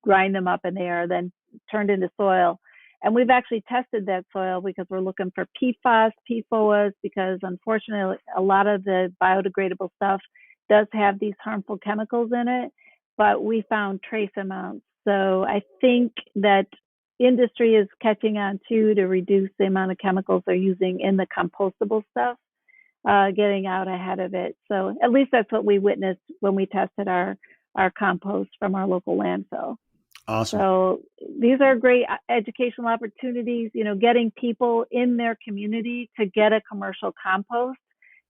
grind them up and they are then turned into soil. And we've actually tested that soil because we're looking for PFAS, PFOAs, because unfortunately, a lot of the biodegradable stuff does have these harmful chemicals in it, but we found trace amounts. So I think that industry is catching on too to reduce the amount of chemicals they're using in the compostable stuff, getting out ahead of it. So at least that's what we witnessed when we tested our compost from our local landfill. Awesome. So these are great educational opportunities, getting people in their community to get a commercial compost.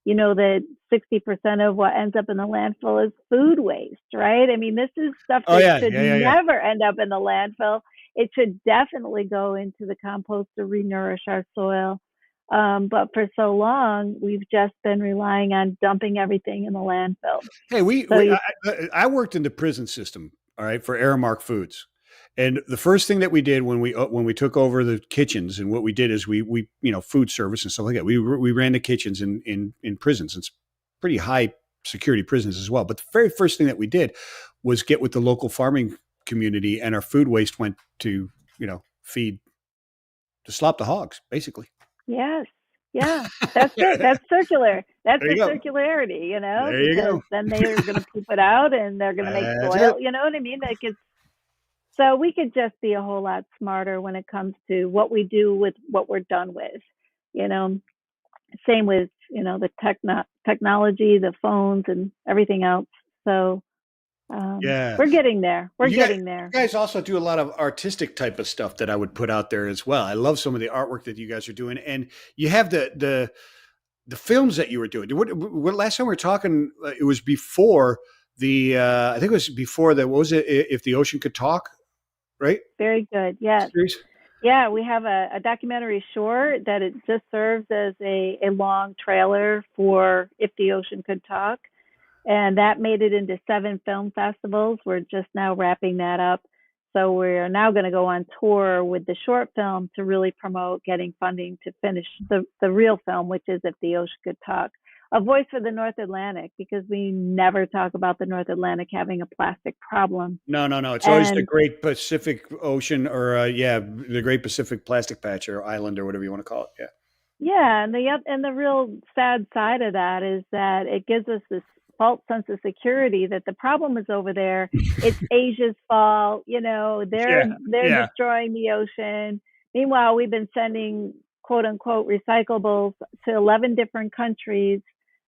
That 60% of what ends up in the landfill is food waste, right? I mean, this is stuff Oh, that yeah. should Yeah. never end up in the landfill. It should definitely go into the compost to renourish our soil. But for so long, we've just been relying on dumping everything in the landfill. Hey, So I worked in the prison system, all right, for Aramark Foods. And the first thing that we did when we took over the kitchens, and what we did is we food service and stuff like that. We ran the kitchens in prisons. It's pretty high security prisons as well. But the very first thing that we did was get with the local farming community, and our food waste went to feed to slop the hogs, basically. yes, yeah, that's it. That's circular. That's There the you go. circularity, There you because go. then they are going to poop it out and they're going to make That's it. soil. You know what I mean? Like so we could just be a whole lot smarter when it comes to what we do with what we're done with. You know, Same with the technology, the phones, and everything else. So Yeah. we're getting there. We're You guys, getting there. you guys also do a lot of artistic type of stuff that I would put out there as well. I love some of the artwork that you guys are doing, and you have the films that you were doing. What last time we were talking? It was before the. I think it was before the. What was it? If the ocean could talk, right? Very good. Yes. Series. Yeah, we have a documentary short that it just serves as a long trailer for If the Ocean Could Talk. And that made it into 7 film festivals. We're just now wrapping that up. So we're now going to go on tour with the short film to really promote getting funding to finish the real film, which is If the Ocean Could Talk. A voice for the North Atlantic, because we never talk about the North Atlantic having a plastic problem. No. It's always the And Great Pacific Ocean, or the Great Pacific Plastic Patch or Island, or whatever you want to call it. Yeah. yeah, and the real sad side of that is that it gives us this false sense of security that the problem is over there. It's Asia's fault. They're Yeah. they're Yeah. destroying the ocean. Meanwhile, we've been sending quote unquote recyclables to 11 different countries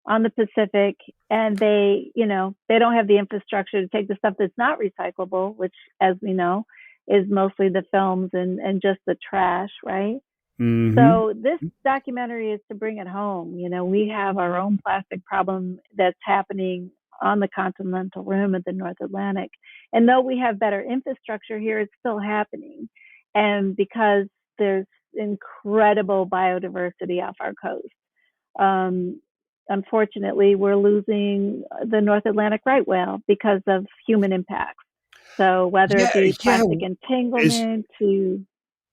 on the Pacific, and they don't have the infrastructure to take the stuff that's not recyclable, which, as we know, is mostly the films and just the trash, right? Mm-hmm. So this documentary is to bring it home. We have our own plastic problem that's happening on the continental rim of the North Atlantic. And though we have better infrastructure here, it's still happening. And because there's incredible biodiversity off our coast, um, unfortunately, we're losing the North Atlantic right whale because of human impacts. So whether it Yeah. be Yeah. plastic entanglement to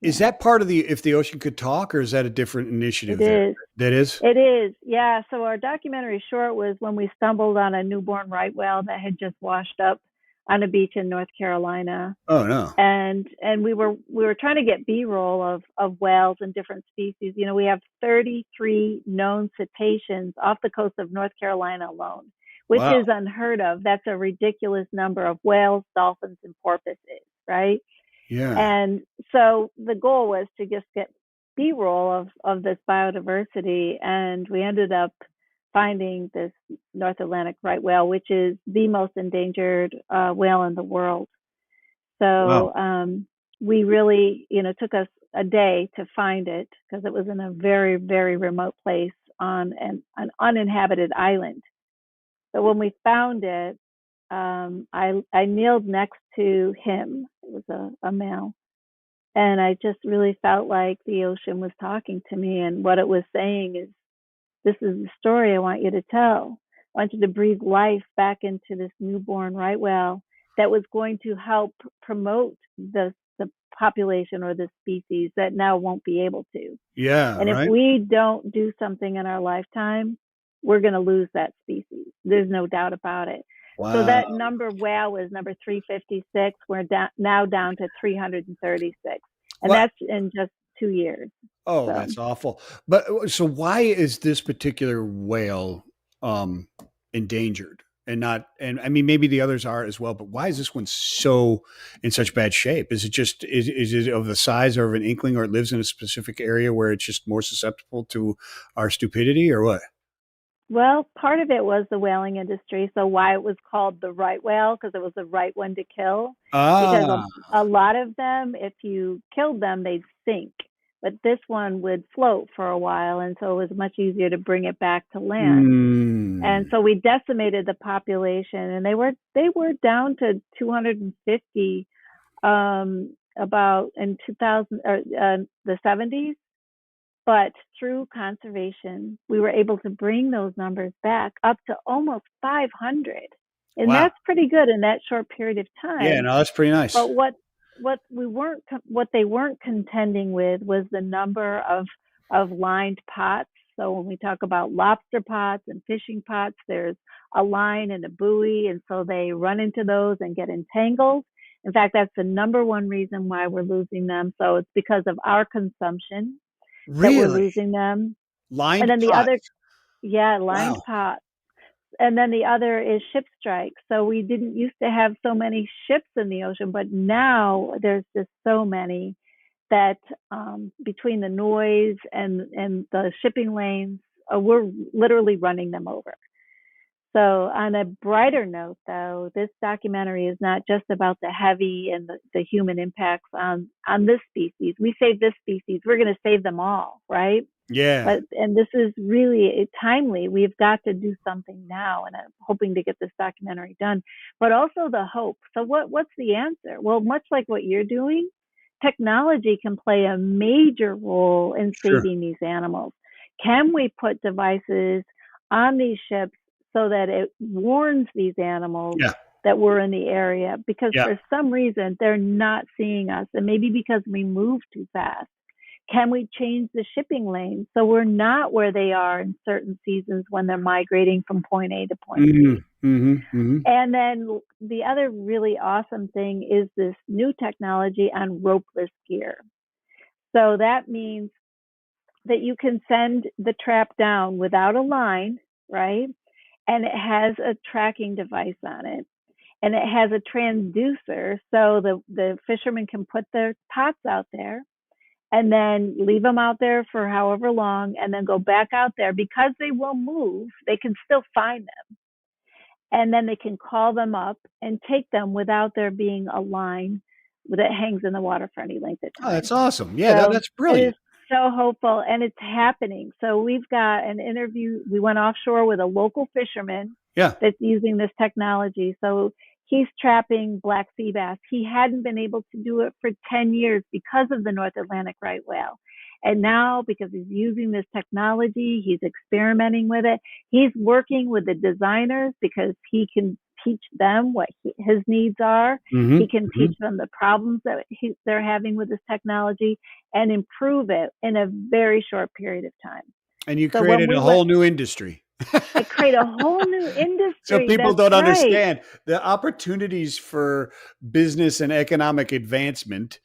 Is yeah, that part of the If the Ocean Could Talk, or is that a different it initiative there? is. That is? It is, yeah. So our documentary short was when we stumbled on a newborn right whale that had just washed up on a beach in North Carolina, Oh, no. and we were trying to get B-roll of whales and different species. We have 33 known cetaceans off the coast of North Carolina alone, which Wow. is unheard of. That's a ridiculous number of whales, dolphins, and porpoises, right? Yeah. And so the goal was to just get B-roll of this biodiversity, and we ended up finding this North Atlantic right whale, which is the most endangered whale in the world. Wow. So we really, took us a day to find it because it was in a very, very remote place on an uninhabited island. But when we found it, I kneeled next to him. It was a male. And I just really felt like the ocean was talking to me. And what it was saying is, this is the story I want you to tell. I want you to breathe life back into this newborn right whale that was going to help promote the population or the species that now won't be able to. Yeah. And if Right. we don't do something in our lifetime, we're going to lose that species. There's no doubt about it. So Wow. that number whale was number 356. We're now down to 336. And What? that's in just 2 years. Oh, So, that's awful. But so why is this particular whale um endangered and not, and I mean maybe the others are as well, but why is this one so in such bad shape? Is it just is it of the size or of an inkling, or it lives in a specific area where it's just more susceptible to our stupidity, or what? well, part of it was the whaling industry. So why it was called the right whale, because it was the right one to kill. Because Ah. a lot of them, if you killed them, they'd sink. But this one would float for a while, and so it was much easier to bring it back to land. And Mm. so we decimated the population, and they were down to 250 about in 2000 or the 70s. But through conservation, we were able to bring those numbers back up to almost 500. And Wow. that's pretty good in that short period of Yeah, time. no, that's pretty nice. But what they weren't contending with was the number of lined pots. So when we talk about lobster pots and fishing pots, there's a line and a buoy, and so they run into those and get entangled. In fact, that's the number one reason why we're losing them. So it's because of our consumption that we're Really? losing them. And Lined then the other, pots. yeah, lined Wow. pots. And then the other is ship strikes. So we didn't used to have so many ships in the ocean, but now there's just so many that between the noise and the shipping lanes, we're literally running them over. So on a brighter note, though, this documentary is not just about the heavy and the human impacts on this species. We save this species, we're going to save them all, right? Yeah. And this is really timely. We've got to do something now, and I'm hoping to get this documentary done. But also the hope. So what's the answer? Well, much like what you're doing, technology can play a major role in Sure. saving these animals. Can we put devices on these ships so that it warns these animals Yeah. that we're in the area? Because Yeah. for some reason they're not seeing us, and maybe because we move too fast. Can we change the shipping lane so we're not where they are in certain seasons when they're migrating from point A to point Mm-hmm. B? Mm-hmm. Mm-hmm. And then the other really awesome thing is this new technology on ropeless gear. So that means that you can send the trap down without a line, right? And it has a tracking device on it. And it has a transducer, so the fishermen can put their pots out there and then leave them out there for however long and then go back out there. Because they will move, they can still find them. And then they can call them up and take them without there being a line that hangs in the water for any length of Oh, that's time. awesome. Yeah, So that's it is brilliant. so hopeful, and it's happening. So we've got an interview. We went offshore with a local fisherman Yeah. that's using this technology. So he's trapping black sea bass. He hadn't been able to do it for 10 years because of the North Atlantic right whale. And now, because he's using this technology, he's experimenting with it. He's working with the designers because he can teach them what his needs are. Mm-hmm. He can Mm-hmm. teach them the problems that they're having with this technology and improve it in a very short period of time. And you So when created we a went, whole new industry. I create a whole new So industry. people That's don't right. understand the opportunities for business and economic advancement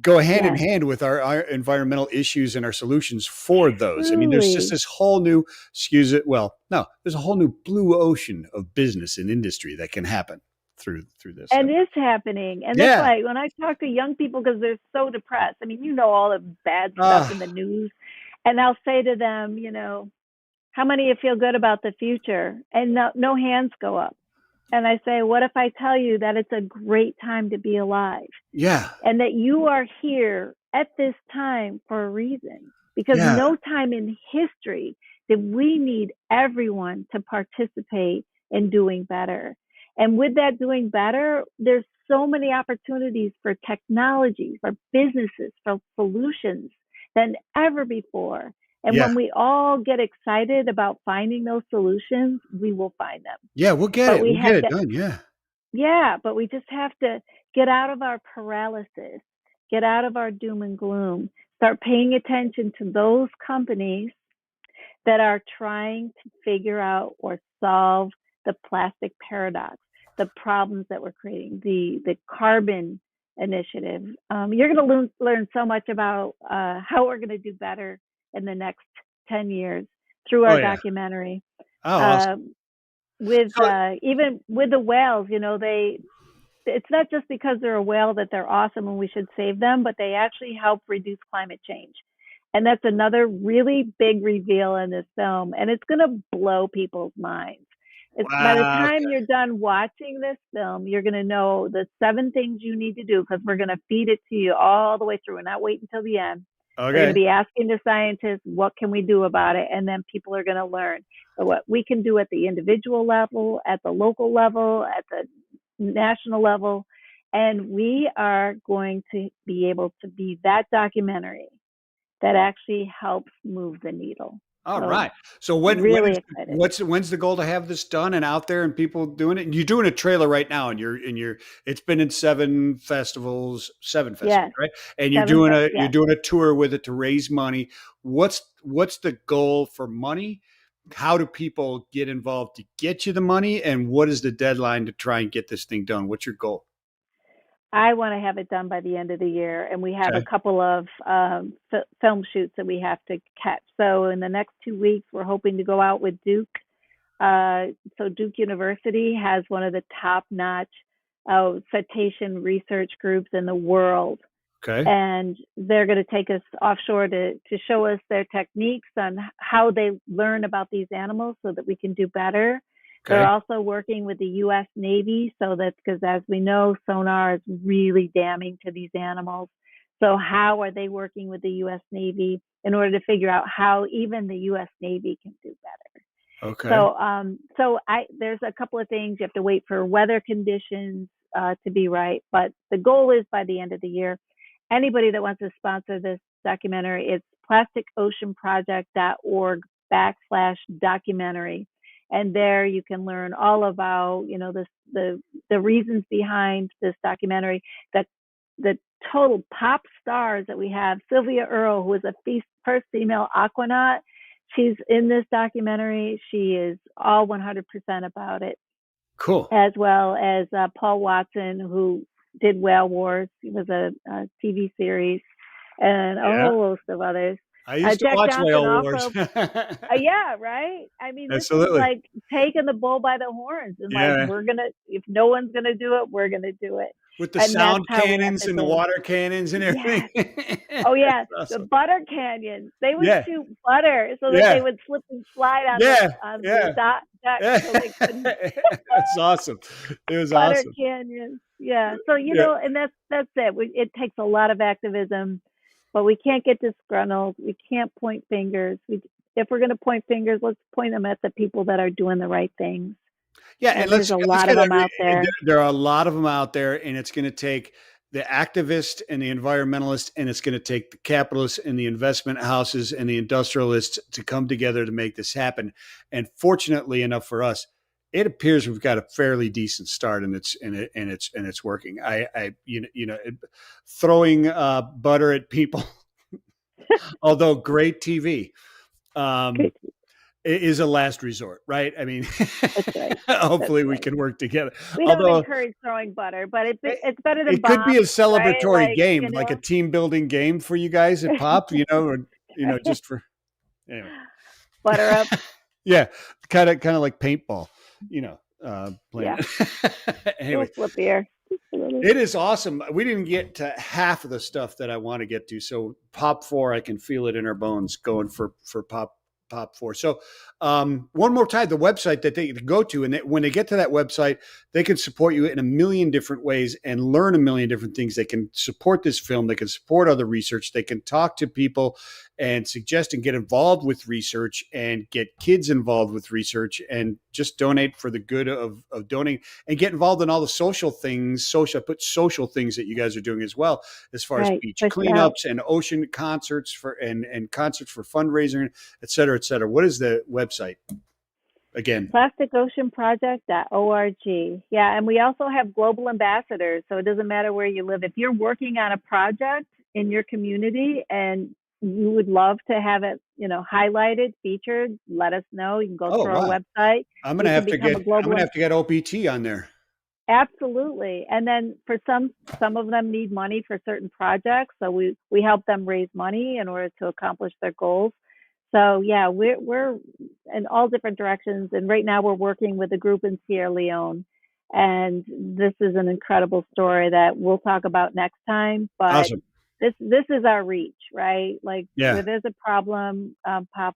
go hand in Yes, hand with our environmental issues and our solutions for those. I mean, there's just truly. this whole new, excuse it, well, no, there's a whole new blue ocean of business and industry that can happen through this. And it's happening. And that's Yeah. why when I talk to young people, because they're so depressed, I mean, all the bad stuff Ah, in the news, and I'll say to them, how many of you feel good about the future? And no hands go up. And I say, what if I tell you that it's a great time to be alive? Yeah. And that you are here at this time for a reason. Because Yeah. no time in history did we need everyone to participate in doing better. And with that doing better, there's so many opportunities for technology, for businesses, for solutions than ever before. And Yeah. when we all get excited about finding those solutions, we will find them. Yeah. We'll get But it. we We'll get have it to, done. Yeah. yeah, but we just have to get out of our paralysis, get out of our doom and gloom, start paying attention to those companies that are trying to figure out or solve the plastic paradox, the problems that we're creating, the carbon initiative. You're going to learn so much about how we're going to do better in the next 10 years through Oh our yeah. documentary. Oh, awesome. Um, with So, even with the whales, it's not just because they're a whale that they're awesome and we should save them, but they actually help reduce climate change. And that's another really big reveal in this film. And it's going to blow people's minds. By the wow. time you're done watching this film, you're going to know the 7 things you need to do, because we're going to feed it to you all the way through and not wait until the end. We're going to Okay. be asking the scientists, what can we do about it? And then people are going to learn what we can do at the individual level, at the local level, at the national level. And we are going to be able to be that documentary that actually helps move the needle. All So right. So really excited. when's the goal to have this done and out there and people doing it? And you're doing a trailer right now, and it's been in 7 festivals, Yes, right? And you're yes. doing a tour with it to raise money. What's the goal for money? How do people get involved to get you the money? And what is the deadline to try and get this thing done? What's your goal? I want to have it done by the end of the year, and we have a Okay. couple of film shoots that we have to catch. So in the next 2 weeks, we're hoping to go out with Duke. So Duke University has one of the top-notch cetacean research groups in the world, Okay. and they're going to take us offshore to show us their techniques on how they learn about these animals so that we can do better. Okay. They're also working with the U.S. Navy, so that's because, as we know, sonar is really damning to these animals. So how are they working with the U.S. Navy in order to figure out how even the U.S. Navy can do better? Okay. So there's a couple of things. You have to wait for weather conditions to be right, but the goal is by the end of the year. Anybody that wants to sponsor this documentary, it's plasticoceanproject.org/documentary. And there you can learn all about, the reasons behind this documentary, that the total pop stars that we have. Sylvia Earle, who is a first female aquanaut, she's in this documentary. She is all 100% about it. Cool. As well as Paul Watson, who did Whale Wars. It was a TV series, and a whole host of others. I used to Jack watch Johnson Whale also, Wars. yeah, right. I mean, this is Absolutely. like taking the bull by the horns, and Yeah. if no one's gonna do it, we're gonna do it. With the And sound that's how we have cannons to and the go. water cannons and everything. Oh yeah, That's the awesome. butter canyons. They would Yeah. shoot butter so that Yeah. they would slip and slide on Yeah. the deck, so they couldn't. That's awesome. It was Butter awesome. canyons. Yeah. So Yeah. and that's it. It takes a lot of activism, but we can't get disgruntled. We can't point fingers. If we're going to point fingers, let's point them at the people that are doing the right things. Yeah, And and there's a lot of them out there. There are a lot of them out there, and it's going to take the activists and the environmentalists, and it's going to take the capitalists and the investment houses and the industrialists to come together to make this happen. And fortunately enough for us, it appears we've got a fairly decent start, and it's working. Throwing butter at people, although great TV. Is a last resort, right? I mean, That's right. hopefully That's we right. can work together. We don't encourage throwing butter, but it's better than it could be a bombs, celebratory right? game, like a team building game for you guys at Pop, or just for anyway. Butter up. Yeah, kind of like paintball, playing. Yeah. Anyway, flip here. It is awesome. We didn't get to half of the stuff that I want to get to. So Pop 4, I can feel it in our bones going for Pop Pop 4. So one more time, the website that they go to, and when they get to that website, they can support you in a million different ways and learn a million different things. They can support this film. They can support other research. They can talk to people and suggest and get involved with research and get kids involved with research and just donate for the good of donating and get involved in all the social things, social things that you guys are doing as well, as far as beach cleanups and ocean concerts and concerts for fundraising, et cetera, et cetera. What is the website again? plasticoceanproject.org. Yeah, and we also have global ambassadors, so it doesn't matter where you live. If you're working on a project in your community and you would love to have it, highlighted, featured, let us know. You can go through our website. I'm gonna have to get OPT on there. Absolutely. And then for some of them need money for certain projects, so we help them raise money in order to accomplish their goals. So yeah, we're in all different directions, and right now we're working with a group in Sierra Leone, and this is an incredible story that we'll talk about next time. But awesome. This is our reach, right? Like where there's a problem, Pop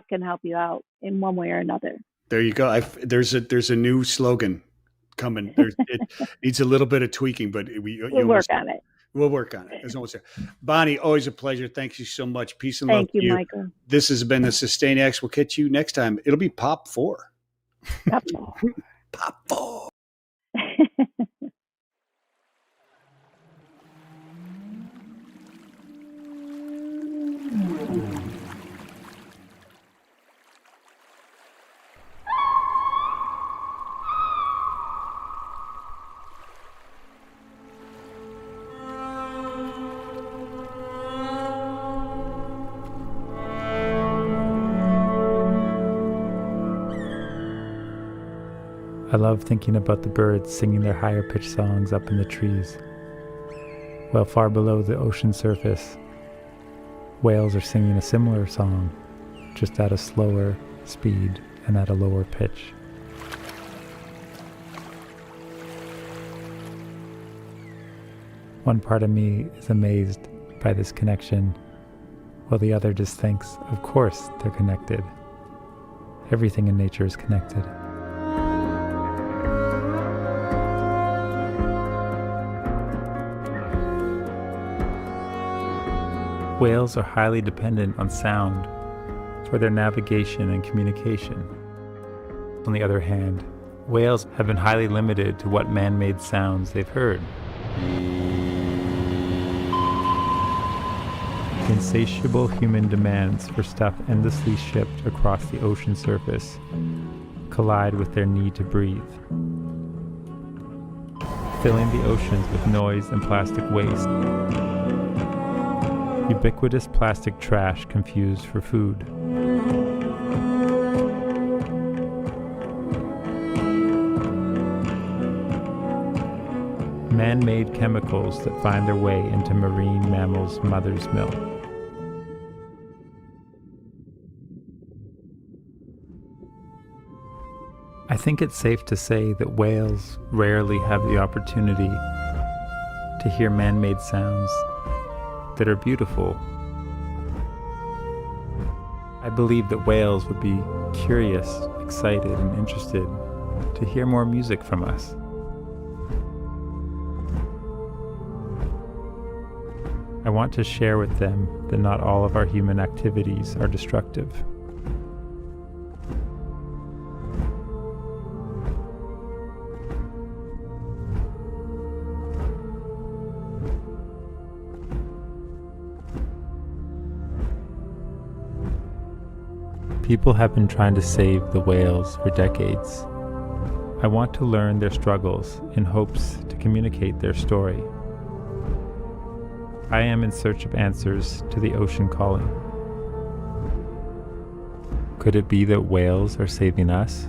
can help you out in one way or another. There you go. There's a new slogan coming. It needs a little bit of tweaking, but we'll work on it. We'll work on it. There's almost there. Bonnie, always a pleasure. Thank you so much. Peace and love to you. Thank you, Michael. This has been the Sustainax. We'll catch you next time. It'll be Pop 4. Pop 4. Pop 4. I love thinking about the birds singing their higher pitched songs up in the trees. While far below the ocean surface, whales are singing a similar song, just at a slower speed and at a lower pitch. One part of me is amazed by this connection, while the other just thinks, of course they're connected. Everything in nature is connected. Whales are highly dependent on sound for their navigation and communication. On the other hand, whales have been highly limited to what man-made sounds they've heard. The insatiable human demands for stuff endlessly shipped across the ocean surface collide with their need to breathe, filling the oceans with noise and plastic waste. Ubiquitous plastic trash confused for food. Man-made chemicals that find their way into marine mammals' mother's milk. I think it's safe to say that whales rarely have the opportunity to hear man-made sounds that are beautiful. I believe that whales would be curious, excited, and interested to hear more music from us. I want to share with them that not all of our human activities are destructive. People have been trying to save the whales for decades. I want to learn their struggles in hopes to communicate their story. I am in search of answers to the ocean calling. Could it be that whales are saving us?